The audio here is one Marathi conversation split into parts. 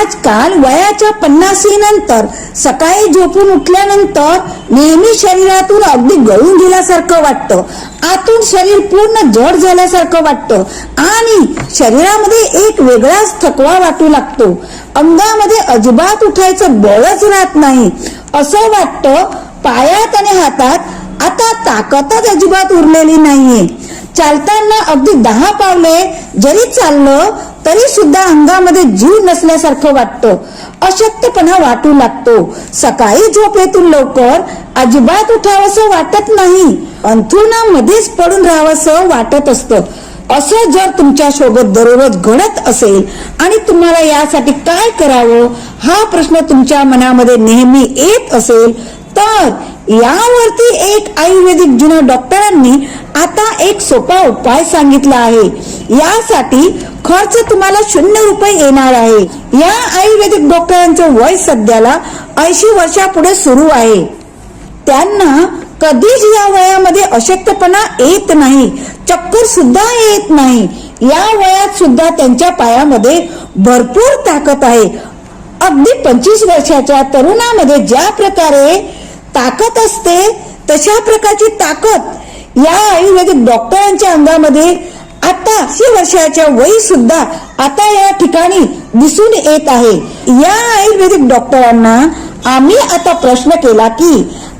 आजकाल वयाच्या 50 नंतर सकाळी झोपून उठल्यानंतर नेहमी शरीरातून अगदी गळून गेल्यासारखं वाटतं, आतून शरीर पूर्ण जड झाल्यासारखं वाटतं आणि शरीरामध्ये एक वेगळाच थकवा वाटू लागतो. अंगामध्ये अजिबात उठायचं बळच राहत नाही. असं वाटतं पायात आणि हातात आता ताकदच अजिबात उरलेली नाहीये. चालताना अगदी 10 पावले जरी चाललं तरी सुद्धा अंगामध्ये जीव नसल्यासारखं वाटतं. अशक्तपणा वाटू लागतो. सकाळी झोपेतून लवकर अजिबात उठावंसं वाटत नाही. अंथरुणामध्येच पडून राहावंसं वाटत असतं. असं जर तुमच्या सोबत दररोज घडत असेल आणि तुम्हाला यासाठी काय करावं हा प्रश्न तुमच्या मनामध्ये नेहमी येत असेल तर यावरती एक आयुर्वेदिक जुन्या डॉक्टरांनी आता एक सोपा उपाय सांगितला आहे. यासाठी खर्च तुम्हाला 0 रुपये येणार आहे. या आयुर्वेदिक डॉक्टरांचं वय सध्याला 80 वर्षापुढे सुरू आहे. त्यांना कधीच या वयामध्ये अशक्तपणा येत नाही, चक्कर सुद्धा येत नाही. या वयात सुद्धा त्यांच्या पायामध्ये भरपूर ताकद आहे. अगदी 25 वर्षाच्या तरुणामध्ये ज्या प्रकारे ताकद असते तशा प्रकारची ताकद या आयुर्वेदिक डॉक्टरांच्या अंगामध्ये आता 80 वर्षाच्या वयी सुद्धा आता या ठिकाणी दिसून येत आहे. या आयुर्वेदिक डॉक्टरांना आम्ही आता प्रश्न केला की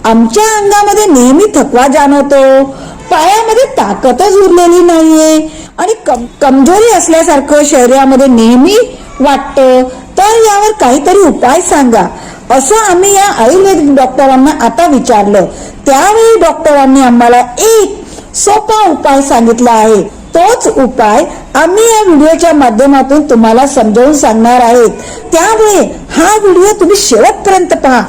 आमच्या अंगामध्ये नेहमी थकवा जाणवतो, पायामध्ये ताकदच उरलेली नाहीये आणि कमजोरी असल्यासारखं शरीरामध्ये नेहमी वाटतं, तर यावर काहीतरी उपाय सांगा असं आम्ही या आयुर्वेदिक डॉक्टरांना आता विचारलं. त्यावेळी डॉक्टरांनी आम्हाला एक सोपा उपाय सांगितला आहे. तोच उपाय आम्ही या व्हिडिओच्या माध्यमातून तुम्हाला समजावून सांगणार आहोत. त्यामुळे हा व्हिडिओ तुम्ही शेवटपर्यंत पहा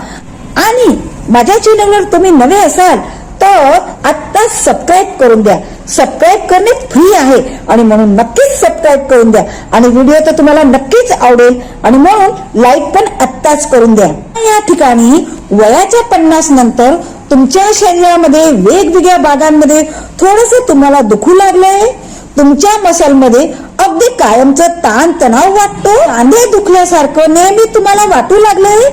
आणि माझ्या चॅनलवर तुम्ही नवे असाल तर आता सबस्क्राईब करून द्या. सबस्क्राईब करणे फ्री आहे आणि म्हणून नक्कीच सबस्क्राईब करून द्या आणि व्हिडिओ तर तुम्हाला नक्कीच आवडेल आणि म्हणून लाईक पण आत्ताच करून द्या. या ठिकाणी वयाच्या 50 नंतर तुमच्या शरीरामध्ये वेगवेगळ्या भागांमध्ये थोडंसं तुम्हाला दुखू लागलंय. तुमच्या मसलमध्ये अगदी कायमचा ताण तणाव वाटतो, कांदे दुखल्यासारखं नेहमी तुम्हाला वाटू लागलंय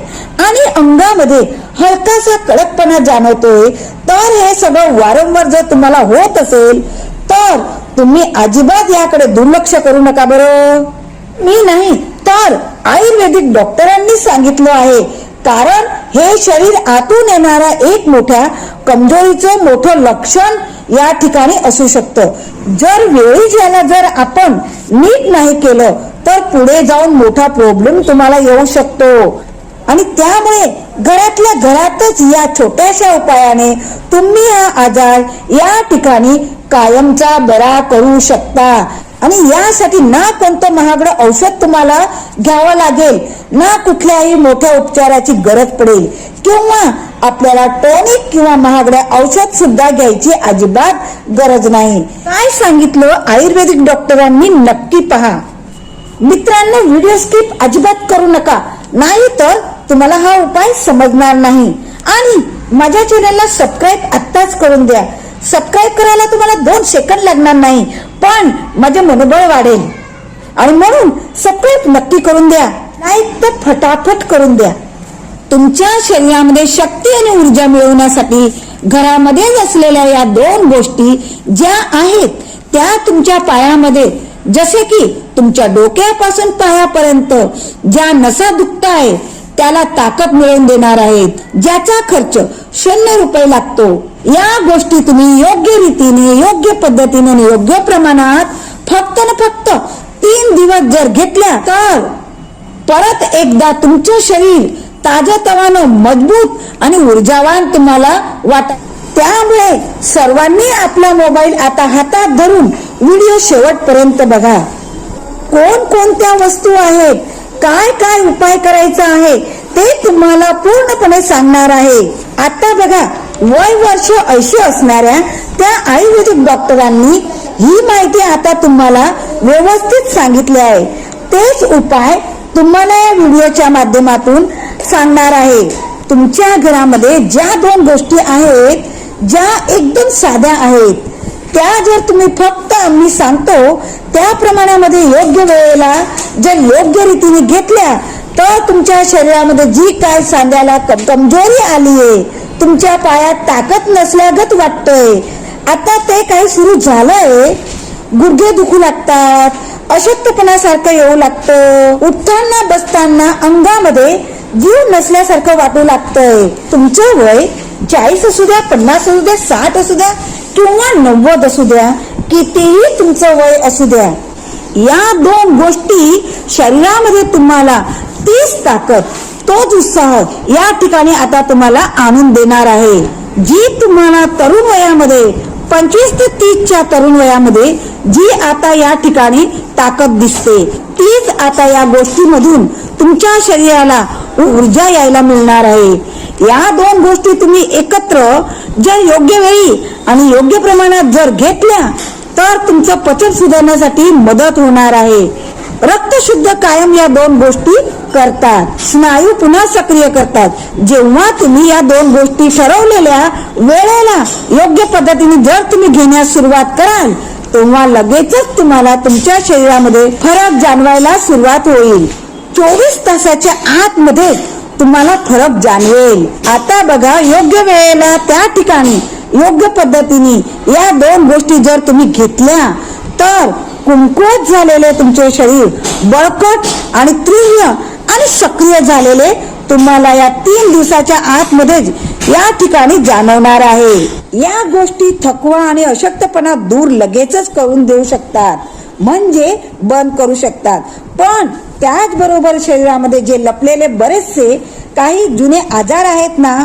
आणि अंगामध्ये हलकासा कडकपणा जाणवतोय. तर हे सगळं वारंवार जर तुम्हाला होत असेल तर तुम्ही अजिबात याकडे दुर्लक्ष करू नका बरं. मी नाही तर आयुर्वेदिक डॉक्टरांनी सांगितलं आहे. कारण हे शरीर आतून येणारा एक मोठ्या कमजोरीचं मोठं लक्षण या ठिकाणी असू शकतं. जर वेळी याला जर आपण नीट नाही केलं तर पुढे जाऊन मोठा प्रॉब्लेम तुम्हाला येऊ शकतो आणि त्यामुळे घरातल्या घरातच या छोट्याशा उपायाने तुम्ही हा आजार या ठिकाणी कायमचा बरा करू शकता. आणि यासाठी ना कोणतं महागडं औषध तुम्हाला घ्यावं लागेल, ना कुठल्याही मोठ्या उपचाराची गरज पडेल किंवा आपल्याला टॉनिक किंवा महागड्या औषध सुद्धा घ्यायची अजिबात गरज नाही. काय सांगितलं आयुर्वेदिक डॉक्टरांनी नक्की पहा. मित्रांनो, व्हिडिओ स्किप अजिबात करू नका, नाही तर तुम्हाला हा उपाय समजणार नाही. आणि माझ्या चॅनलला सबस्क्राईब आत्ताच करून द्या. सबस्क्राईब करायला तुम्हाला 2 सेकंद लागणार नाही, पण माझे मनोबळ वाढेल आणि म्हणून सबस्क्राईब नक्की करून द्या. लाईक तर फटाफट करून द्या. तुमच्या शरीरामध्ये शक्ती आणि ऊर्जा मिळवण्यासाठी घरामध्ये असलेल्या या 2 गोष्टी ज्या आहेत त्या तुमच्या पायामध्ये, जसे की तुमच्या डोक्यापासून पायापर्यंत ज्या नसा दुखताय त्याला ताकद मिळवून देणार आहेत, ज्याचा खर्च 0 रुपये लागतो. या गोष्टी तुम्ही योग्य रीतीने, योग्य पद्धतीने आणि योग्य प्रमाणात फक्त 3 दिवस जर घेतल्या तर परत एकदा तुमचं शरीर ताजतवानं, मजबूत आणि ऊर्जावान तुम्हाला वाटेल. त्यामुळे सर्वांनी आपला मोबाईल आता हातात धरून व्हिडिओ शेवटपर्यंत बघा. कोणकोणत्या वस्तू आहेत, काय काय उपाय करायचा आहे ते तुम्हाला पूर्णपणे सांगणार आहे. आता बघा, वय वर्ष 80 असणाऱ्या त्या आयुर्वेदिक डॉक्टरांनी ही माहिती आता तुम्हाला व्यवस्थित सांगितली आहे. तेच उपाय तुम्हाला या व्हिडिओच्या माध्यमातून सांगणार आहे. तुमच्या घरामध्ये ज्या 2 गोष्टी आहेत ज्या एकदम साध्या आहेत, त्या जर तुम्ही फक्त आम्ही सांगतो त्या प्रमाणामध्ये योग्य वेळेला जर योग्य रीतीने घेतल्या तर तुमच्या शरीरामध्ये जी काय सांध्याला कमजोरी आलीये, तुमच्या पायात ताकद नसल्यागत वाटतंय, आता ते काही सुरू झालंय, गुडघे दुखू लागतात, अशक्तपणासारखं येऊ लागतं, उठताना बसताना अंगामध्ये जीव नसल्यासारखं वाटू लागतंय. तुमचं वय 40 असू द्या, 50 असू द्या, 60 असू द्या किंवा 90 असू द्या, कितीही तुमचं वय असू द्या, या दोन गोष्टी शरीरामध्ये तुम्हाला तीच ताकद, तोच उत्साह या ठिकाणी आता तुम्हाला आणून देणार आहे. जी तुम्हाला तरुण वयामध्ये 25 ते 30च्या तरुण वयामध्ये जी आता या ठिकाणी ताकद दिसते, तीच आता या गोष्टीमधून तुमच्या शरीराला ऊर्जा यायला मिळणार आहे. या दोन गोष्टी तुम्ही एकत्र जर योग्य वेळी आणि योग्य प्रमाणात जर घेतल्या तर तुमचं पचन सुधारण्यासाठी मदत होणार आहे. रक्त शुद्ध कायम या दोन गोष्टी करतात, स्नायू पुन्हा सक्रिय करतात. जेव्हा तुम्ही या दोन गोष्टी ठरवलेल्या वेळेला योग्य पद्धतीने जर तुम्ही घेण्यास सुरुवात कराल, तेव्हा लगेचच तुम्हाला तुमच्या शरीरामध्ये फरक जाणवायला सुरुवात होईल. 24 तासाच्या आतमध्ये तुम्हाला फरक जाणवेल. आता बघा, योग्य वेळेला त्या ठिकाणी योग्य पद्धतीने या दोन गोष्टी जर तुम्ही घेतल्या तर कुंकुवत झालेले तुमचे शरीर बळकट आणि तीव्र आणि सक्रिय झालेले तुम्हाला या 3 दिवसाच्या आतमध्येच या ठिकाणी जाणवणार आहे. या गोष्टी थकवा आणि अशक्तपणा दूर लगेचच करून देऊ शकतात, म्हणजे बंद करू शकतात. पण त्याचबरोबर शरीरामध्ये जे लपलेले बरेचसे काही जुने आजार आहेत ना,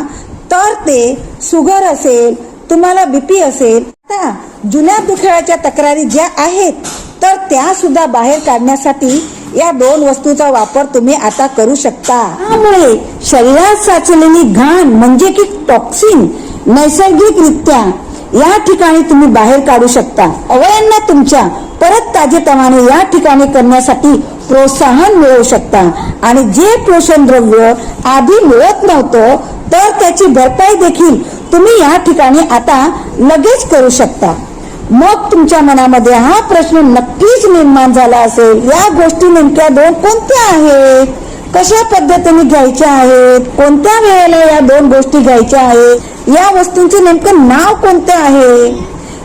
तर ते शुगर असेल, तुम्हाला बीपी असेल, आता जुन्या दुखाव्याच्या तक्रारी ज्या आहेत तर त्या सुद्धा बाहेर काढण्यासाठी या दोन वस्तूचा वापर तुम्ही आता करू शकता. त्यामुळे शरीरात साचलेली घाण म्हणजे की टॉक्सिन नैसर्गिकरित्या या ठिकाणी तुम्ही बाहेर काढू शकता. अवयवांना तुमच्या परत ताजेतवाने या ठिकाणी करण्यासाठी प्रोत्साहन मिळवू शकता आणि जे पोषण द्रव्य आधी मिळत नव्हतं तर त्याची भरपाई देखील तुम्ही या ठिकाणी आता लगेच करू शकता. मग तुमच्या मनामध्ये हा प्रश्न नक्कीच निर्माण झाला असेल, या गोष्टी नेमक्या दोन कोणत्या आहेत, कशा पद्धतीने घ्यायच्या आहेत, कोणत्या वेळेला या दोन गोष्टी घ्यायच्या आहेत, या वस्तूंचे नेमकं नाव कोणतं आहे,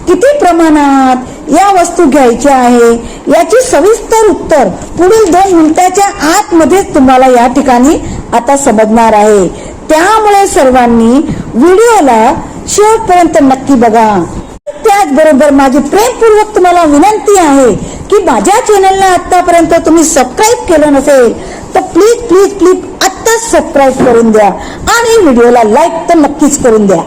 किती प्रमाणात या वस्तू घ्यायच्या आहे, याची सविस्तर उत्तर पुढील 2 मिनिटाच्या आतमध्येच तुम्हाला या ठिकाणी आता समजणार आहे. त्यामुळे सर्वांनी व्हिडिओला शेवटपर्यंत नक्की बघा. त्याचबरोबर माझी प्रेमपूर्वक तुम्हाला विनंती आहे की माझ्या चॅनलला आतापर्यंत तुम्ही सबस्क्राईब केलं नसेल तर प्लीज प्लीज प्लीज आत्ताच सबस्क्राईब करून द्या आणि व्हिडिओला लाईक तर नक्कीच करून द्या.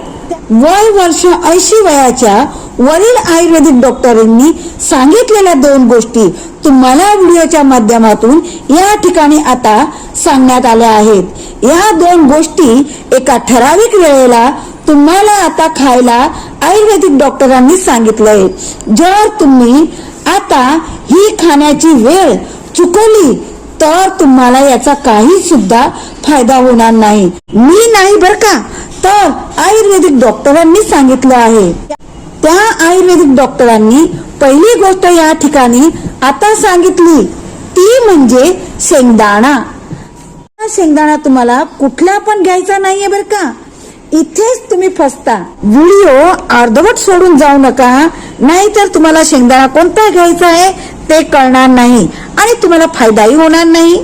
वय वर्ष 80 वयाच्या वरील आयुर्वेदिक डॉक्टरांनी सांगितलेल्या 2 गोष्टी तुम्हाला व्हिडिओच्या माध्यमातून या ठिकाणी आता सांगण्यात आल्या आहेत. या 2 गोष्टी एका ठराविक वेळेला तुम्हाला आता खायला आयुर्वेदिक डॉक्टरांनी सांगितलंय. जर तुम्ही आता ही खाण्याची वेळ चुकवली तर तुम्हाला याचा काही सुद्धा फायदा होणार नाही. मी नाही बर का, तर आयुर्वेदिक डॉक्टरांनी सांगितलं आहे. त्या आयुर्वेदिक डॉक्टरांनी पहिली गोष्ट या ठिकाणी आता सांगितली ती म्हणजे शेंगदाणा. शेंगदाणा तुम्हाला कुठला पण घ्यायचा नाहीये बर का, इथेच तुम्ही फसता. व्हिडिओ अर्धवट सोडून जाऊ नका, नाहीतर तुम्हाला शेंगदाणा कोणता घ्यायचा आहे ते कळणार नाही आणि तुम्हाला फायदाही होणार नाही.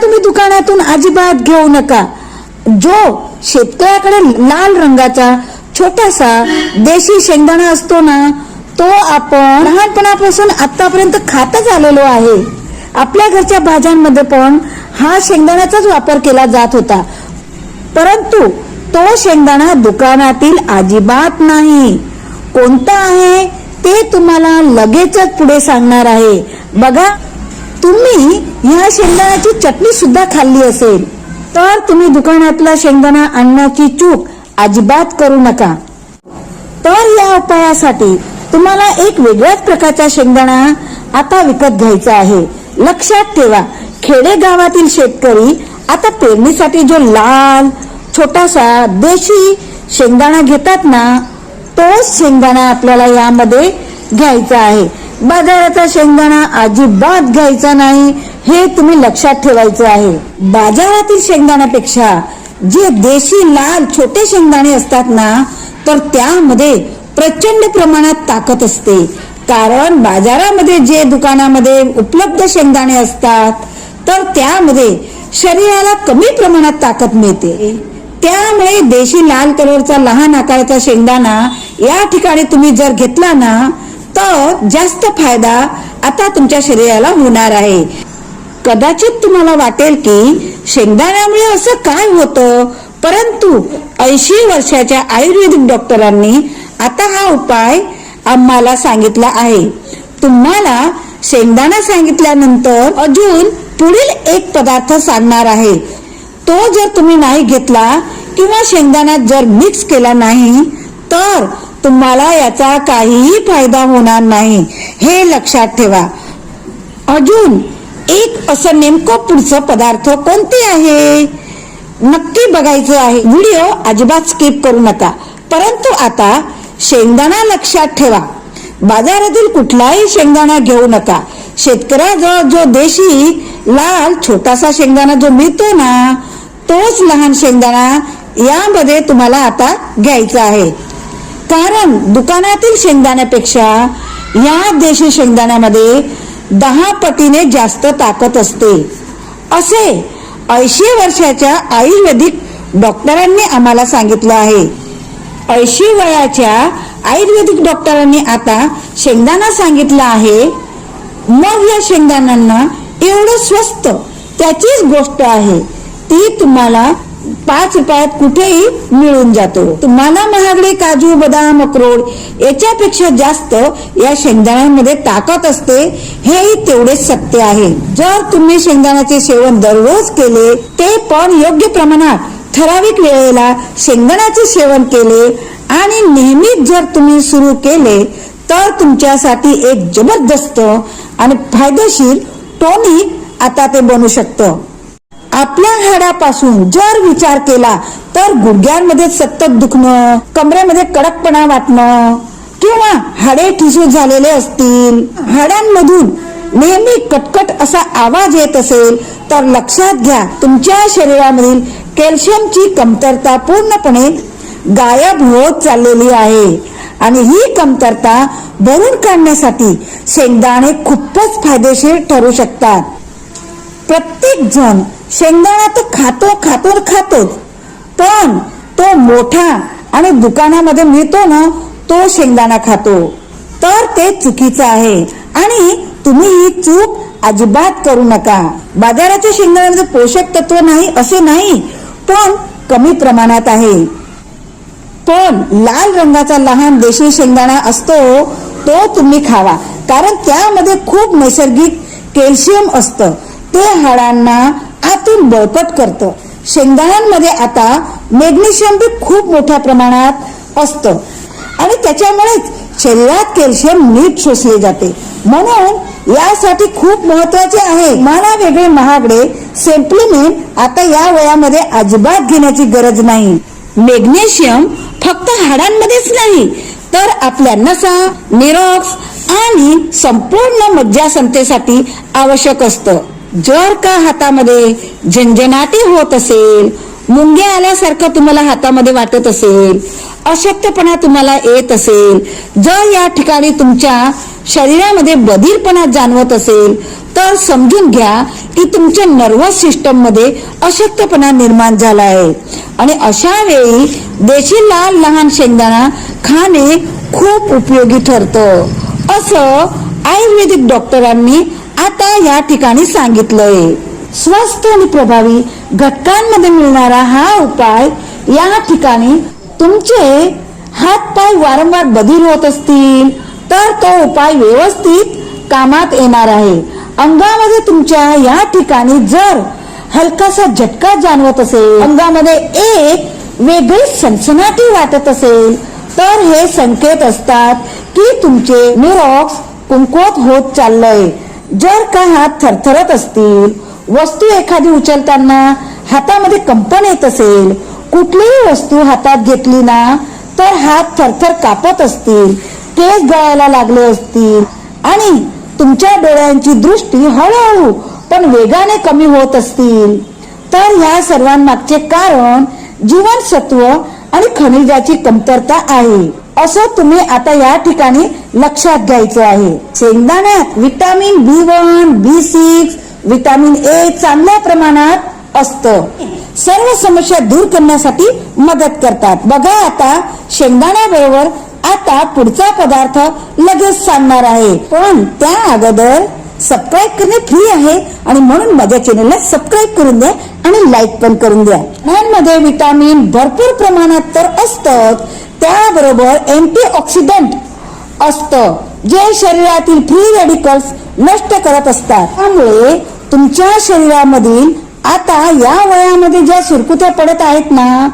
तुम्ही दुकानातून अजिबात घेऊ नका. जो शेतकऱ्याकडे लाल रंगाचा छोटासा देशी शेंगदाणा असतो ना, तो आपण लहानपणापासून आतापर्यंत खातच आलेलो आहे. आपल्या घरच्या भाज्यांमध्ये पण हा शेंगदाण्याचाच वापर केला जात होता, परंतु तो शेंगदाणा दुकानातील अजिबात नाही. कोणता आहे ते तुम्हाला लगेचच पुढे सांगणार आहे. बघा, तुम्ही ह्या शेंगदाण्याची चटणी सुद्धा खाल्ली असेल तर तुम्ही दुकानातला शेंगदाणा आणण्याची चूक अजिबात करू नका. तर या उपायासाठी तुम्हाला एक वेगळ्याच प्रकारचा शेंगदाणा आता विकत घ्यायचा आहे. लक्षात ठेवा, खेडेगावातील शेतकरी आता पेरणीसाठी जो लाल छोटासा देशी शेंगदाणा घेतात ना, तोच शेंगदाणा आपल्याला यामध्ये घ्यायचा आहे. बाजाराचा शेंगदाणा अजिबात घ्यायचा नाही. हे तुम्ही लक्षात ठेवायचं आहे. बाजारातील शेंगदाण्यापेक्षा जे देशी लाल छोटे शेंगदाणे असतात ना, तर त्यामध्ये प्रचंड प्रमाणात ताकद असते. कारण बाजारामध्ये जे दुकानामध्ये उपलब्ध शेंगदाणे असतात तर त्यामध्ये शरीराला कमी प्रमाणात ताकद मिळते. त्यामुळे देशी लाल कलरचा लहान आकाराचा शेंगदाणा या ठिकाणी तुम्ही जर घेतला ना, तर जास्त फायदा आता तुमच्या शरीराला होणार आहे. कदाचित तुम्हाला वाटेल की शेंगदाण्यामुळे असं काय होतं, परंतु 80 वर्षाच्या आयुर्वेदिक डॉक्टरांनी आता हा उपाय आम्हाला सांगितला आहे. तुम्हाला शेंगदाणा सांगितल्यानंतर अजून पुढील एक पदार्थ सांगणार आहे. तो जर तुम्ही नाही घेतला किंवा शेंगदाण्यात जर मिक्स केला नाही तर तुम्हाला याचा काहीही फायदा होणार नाही, हे लक्षात ठेवा. अजून एक असं नेमकं पुढचं पदार्थ कोणते आहे नक्की बघायचं आहे. व्हिडिओ अजिबात स्किप करू नका. परंतु आता शेंगदाणा लक्षात ठेवा. बाजारातील कुठलाही शेंगदाणा घेऊ नका. शेतकऱ्याजवळ जो देशी लाल छोटासा शेंगदाणा जो मिळतो ना, तोच लहान शेंगदाणा यामध्ये तुम्हाला आता घ्यायचा आहे. कारण दुकानातील शेंगदाण्यापेक्षा या देशी शेंगदाण्यामध्ये 10 पटीने जास्त ताकद असते, असे 80 वर्षाच्या आयुर्वेदिक डॉक्टरांनी आम्हाला सांगितलं आहे. 80 वयाच्या आयुर्वेदिक डॉक्टरांनी आता शेंगदाणा सांगितला आहे. मग या शेंगदाण्यांना एवढं स्वस्त त्याचीच गोष्ट आहे, ती तुम्हाला 5 रुपयात कुठेही मिळून जातो. तुम्हाला महागडे काजू बदाम अक्रोड याच्यापेक्षा जास्त या शेंगदाण्यामध्ये ताकद असते, हेही तेवढेच सत्य आहे. जर तुम्ही शेंगदाण्याचे सेवन दररोज केले, ते पण योग्य प्रमाणात ठराविक वेळेला शेंगदाण्याचे सेवन केले आणि नेहमीच जर तुम्ही सुरू केले तर तुमच्यासाठी एक जबरदस्त आणि फायदेशीर टॉनिक आता ते बनू शकतं. आपल्या हाडापासून जर विचार केला तर गुडघ्यांमध्ये सतत दुखणं, कमरेमध्ये कडकपणा वाटणं किंवा हाडे ठिसूळ झालेले असतील, हाडांमधून नेहमी कटकट असा आवाज येत असेल तर लक्षात घ्या, तुमच्या शरीरामधील कॅल्शियमची कमतरता पूर्णपणे गायब होत चाललेली आहे. आणि ही कमतरता भरून काढण्यासाठी शेंगदाणे खूपच फायदेशीर ठरू शकतात. प्रत्येक जण शेंगदाणा तर खातोच, पण तो मोठा आणि दुकानामध्ये मिळतो ना, तो शेंगदाणा खातो, तर ते चुकीचं आहे. आणि तुम्ही ही चूक अजिबात करू नका. बाजाराच्या शेंगदाण्यामध्ये पोषक तत्व नाही असे नाही, पण कमी प्रमाणात आहे. पण लाल रंगाचा लहान देशी शेंगदाणा असतो तो तुम्ही खावा, कारण त्यामध्ये खूप नैसर्गिक कॅल्शियम असतं. ते हाडांना आतून बळकट करतं. शेंगदाण्यांमध्ये आता मॅग्नेशियम बी खूप मोठ्या प्रमाणात असतं आणि त्याच्यामुळेच शरीरात कॅल्शियम नीट शोषले जाते. म्हणून यासाठी खूप महत्वाचे आहे. मला वेगळे महागडे सप्लिमेंट आता या वयामध्ये अजिबात घेण्याची गरज नाही. मॅग्नेशियम फक्त हाडांमध्येच नाही तर आपल्या नसा, निरोक्स आणि संपूर्ण मज्जासंस्थेसाठी आवश्यक असतं. जर का हातामध्ये झणझणाटी होत असेल, मुंग्या आल्यासारखं तुम्हाला हातामध्ये वाटत असेल, अशक्तपणा तुम्हाला येत असेल, जर या ठिकाणी तुमच्या शरीरामध्ये बधीरपणा जाणवत असेल तर समजून घ्या की तुमच्या नर्वस सिस्टम मध्ये अशक्तपणा निर्माण झाला आहे. आणि अशा वेळी देशी लाल लहान शेंगदाणा खाणे खूप उपयोगी ठरतं, असं आयुर्वेदिक डॉक्टरांनी आता या ठिकाणी सांगितलंय. स्वस्त आणि प्रभावी घटकांमध्ये मिळणारा हा उपाय या ठिकाणी तुमचे हात पाय वारंवार बधीर होत असतील तर तो उपाय व्यवस्थित कामात येणार आहे. अंगामध्ये तुमच्या या ठिकाणी जर हलकासा झटका जाणवत असेल, अंगामध्ये एक वेगळी सनसनाटी वाटत असेल तर हे संकेत असतात की तुमचे न्यूरॉक्स कमकुवत होत चाललंय. जर का हात थरथरत असतील, वस्तू एखादी उचलताना हातामध्ये कंपन येत असेल, कुठलीही वस्तू हातात घेतली ना तर हात थरथर कापत असतील, केस गळायला लागले असतील आणि तुमच्या डोळ्यांची दृष्टी हळूहळू पण वेगाने कमी होत असतील तर ह्या सर्वांमागचे कारण जीवनसत्व आणि खनिजाची कमतरता आहे असं तुम्ही आता या ठिकाणी लक्षात घ्यायचं आहे. शेंगदाण्यात vitamin B1, B6, vitamin A चांगल्या प्रमाणात असतं. सर्व समस्या दूर करण्यासाठी मदत करतात. बघा आता शेंगदाण्याबरोबर आता पुढचा पदार्थ लगेच सांगणार आहे, पण त्या अगोदर सबस्क्राईब करणे फ्री आहे आणि म्हणून माझ्या चॅनलला सबस्क्राईब करून द्या आणि लाईक पण करून द्या. मध्ये विटामिन भरपूर प्रमाणात तर असतं, त्याबरोबर अँटीऑक्सिडंट असतं जे शरीरातील फ्री रॅडिकल्स नष्ट करत असतात. त्यामुळे तुमच्या शरीरामधील आता या वयामध्ये ज्या सुरकुत्या पडत आहेत ना,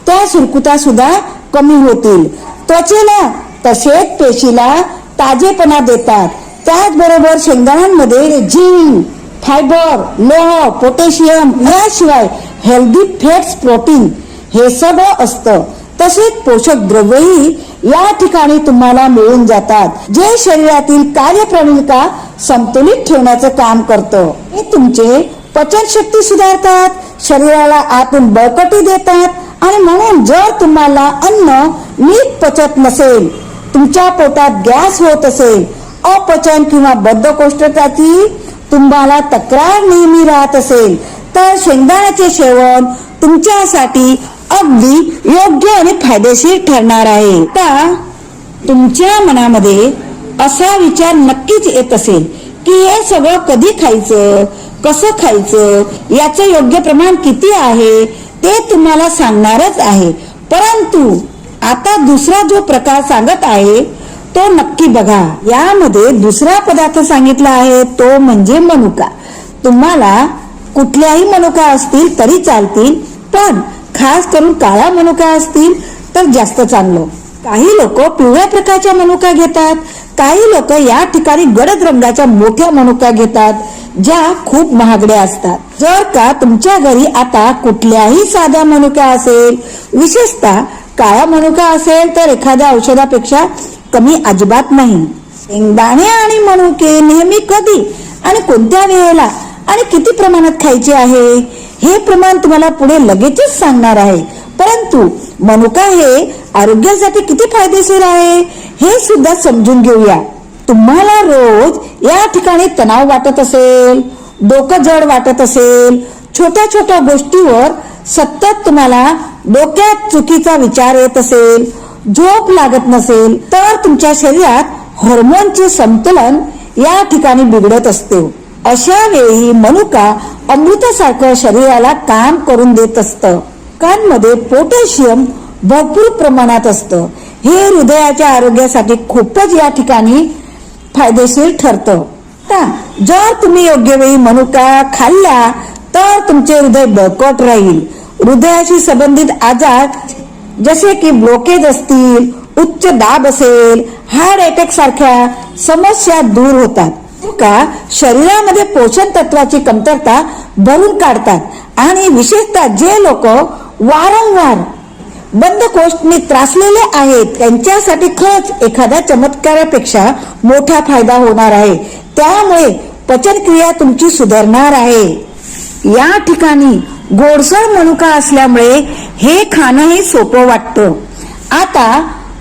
त्या सुरकुत्या सुद्धा कमी होतील. त्वचेला तसेच पेशीला ताजेपणा देतात. त्याचबरोबर शेंगदाण्यांमध्ये झिंक, फायबर, लोह, पोटॅशियम याशिवाय हेल्दी फॅट्स, प्रोटीन हे सगळं असतं. तसेच पोषक द्रव्यही या ठिकाणी तुम्हाला मिळून जातात, जे शरीरातील कार्यप्रणालिका संतुलित ठेवण्याचं काम करतं. हे तुमचे पचनशक्ती सुधारतात, शरीराला आतून बळकटी देतात आणि म्हणून जर तुम्हाला अन्न नीट पचत नसेल, तुमच्या पोटात गॅस होत असेल, अपचन किंवा बद्धकोष्ठताची तुम्हाला तक्रार नेहमी राहत असेल तर शेंगदाण्याचे सेवन तुमच्यासाठी अगदी योग्य आणि फायदेशीर ठरणार आहे. आता तुमच्या मनामध्ये असा विचार नक्कीच येत असेल की हे सगळं कधी खायचं, कसं खायचं, याचं योग्य प्रमाण किती आहे ते तुम्हाला सांगणारच आहे. परंतु आता दुसरा जो प्रकार सांगत आहे तो नक्की बघा. यामध्ये दुसरा पदार्थ सांगितला आहे तो म्हणजे मनुका. तुम्हाला कुठल्याही मनुका असतील तरी चालतील, पण खास करून काळा मनुका असतील तर जास्त चांगलं. काही लोक पिवळ्या प्रकारच्या मनुका घेतात, काही लोक या ठिकाणी गडद रंगाच्या मोठ्या मनुका घेतात ज्या खूप महागड्या असतात. जर का तुमच्या घरी आता कुठल्याही साध्या मनुका असेल, विशेषतः काळा मनुका असेल तर एखाद्या औषधापेक्षा कमी अजिबात नाही. शेंगदाणे आणि मनुके नेहमी कधी आणि कोणत्या वेळेला आणि किती प्रमाणात खायचे आहे हे प्रमाण तुम्हाला पुढे लगेचच सांगणार आहे. परंतु मनुका हे आरोग्यासाठी किती फायदेशीर आहे हे सुद्धा समजून घेऊया. तुम्हाला रोज या ठिकाणी तणाव वाटत असेल, डोकं जड वाटत असेल, छोट्या छोट्या गोष्टीवर सतत तुम्हाला डोक्यात चुकीचा विचार येत असेल, झोप लागत नसेल तर तुमच्या शरीरात हार्मोनचे संतुलन या ठिकाणी बिघडत असते. अशा वेळी मनुका अमृतासारखं शरीराला काम करून देत असतं. कांमध्ये पोटॅशियम भरपूर प्रमाणात असतं. हे हृदयाच्या आरोग्यासाठी खूपच या ठिकाणी फायदेशीर ठरतं. जर तुम्ही योग्य वेळी मनुका खाल्ला तर तुमचे हृदय बळकट राहील. हृदयाशी संबंधित आजार जसे की ब्लॉकेज असतील, उच्च दाब असेल, हार्ट अटॅक सारख्या समस्या दूर होतात. का शरीरामध्ये पोषण तत्वाची कमतरता भरून काढतात आणि विशेषतः जे लोक वारंवार बद्धकोष्ठने त्रासलेले आहेत त्यांच्यासाठी खरंच एखाद्या चमत्कारापेक्षा मोठा फायदा होणार आहे. त्यामुळे पचनक्रिया तुमची सुधारणार आहे. या ठिकाणी गोडसर मनुका असल्यामुळे हे खाणंही सोपं वाटतं. आता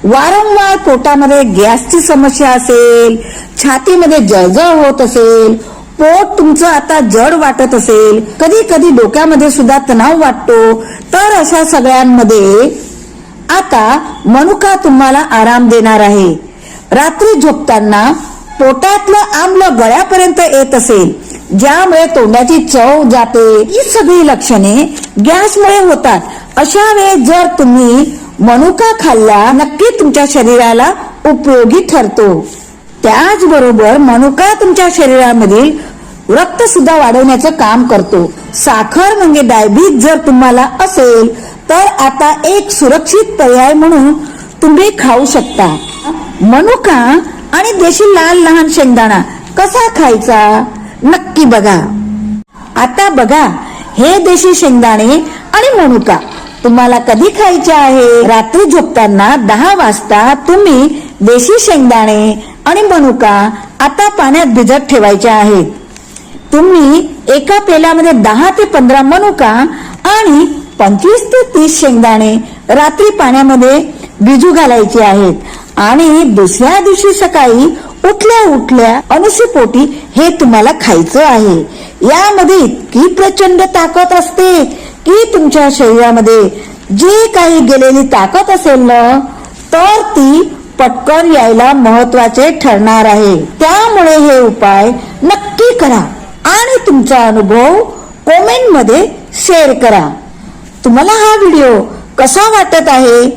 वारंवार पोटामध्ये गॅसची समस्या असेल, छातीमध्ये जळजळ होत असेल, पोट तुमचं आता जड वाटत असेल, कधी कधी डोक्यामध्ये सुद्धा तणाव वाटतो, तर अशा सगळ्यांमध्ये आता मनुका तुम्हाला आराम देणार आहे. रात्री झोपताना पोटातलं आम्ल गळ्यापर्यंत येत असेल, ज्यामुळे तोंडाची चव जाते, ही सगळी लक्षणे गॅसमुळे होतात. अशा वेळेस जर तुम्ही मनुका खाल्ला नक्की तुमच्या शरीराला उपयोगी ठरतो. त्याचबरोबर मनुका तुमच्या शरीरामधील रक्त सुद्धा वाढवण्याचं काम करतो. साखर म्हणजे डायबिटीज जर तुम्हाला असेल तर आता एक सुरक्षित पर्याय म्हणून तुम्ही खाऊ शकता. मनुका आणि देशी लाल लहान शेंगदाणा कसा खायचा नक्की बघा. आता बघा, हे देशी शेंगदाणे आणि मनुका तुम्हाला कधी खायचे आहे? रात्री झोपताना 10 वाजता तुम्ही देशी शेंगदाणे आणि मनुका आता पाण्यात भिजत ठेवायचे आहेत. तुम्ही एका पेल्यामध्ये 10 ते 15 मनुका आणि 25 ते 30 शेंगदाणे रात्री पाण्यामध्ये भिजू घालायचे आहेत आणि दुसऱ्या दिवशी सकाळी उठल्या उठल्या अनुशीपोटी हे तुम्हाला खायचं आहे. यामध्ये इतकी प्रचंड ताकद असते की तुमच्या शरीरामध्ये जी काही गेलेली ताकद असेल ना तर ती पटकन यायला महत्वाचे ठरणार आहे. त्यामुळे हे उपाय नक्की करा आणि तुमचा अनुभव कमेंट मध्ये शेअर करा. तुम्हाला हा व्हिडिओ कसा वाटत आहे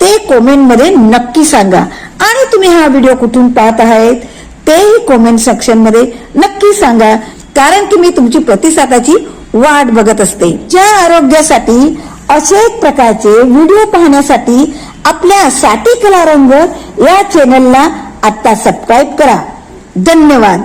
ते कमेंट मध्ये नक्की सांगा आणि तुम्ही हा व्हिडिओ कुठून पाहत आहात तेही कमेंट सेक्शन मध्ये नक्की सांगा, कारण की मी तुमची प्रतिसादाची वाट बघत असते. ज्या आरोग्यासाठी असेच प्रकारचे व्हिडिओ पाहण्यासाठी आपल्या साठी कला रंग या चॅनलला आता सबस्क्राईब करा. धन्यवाद.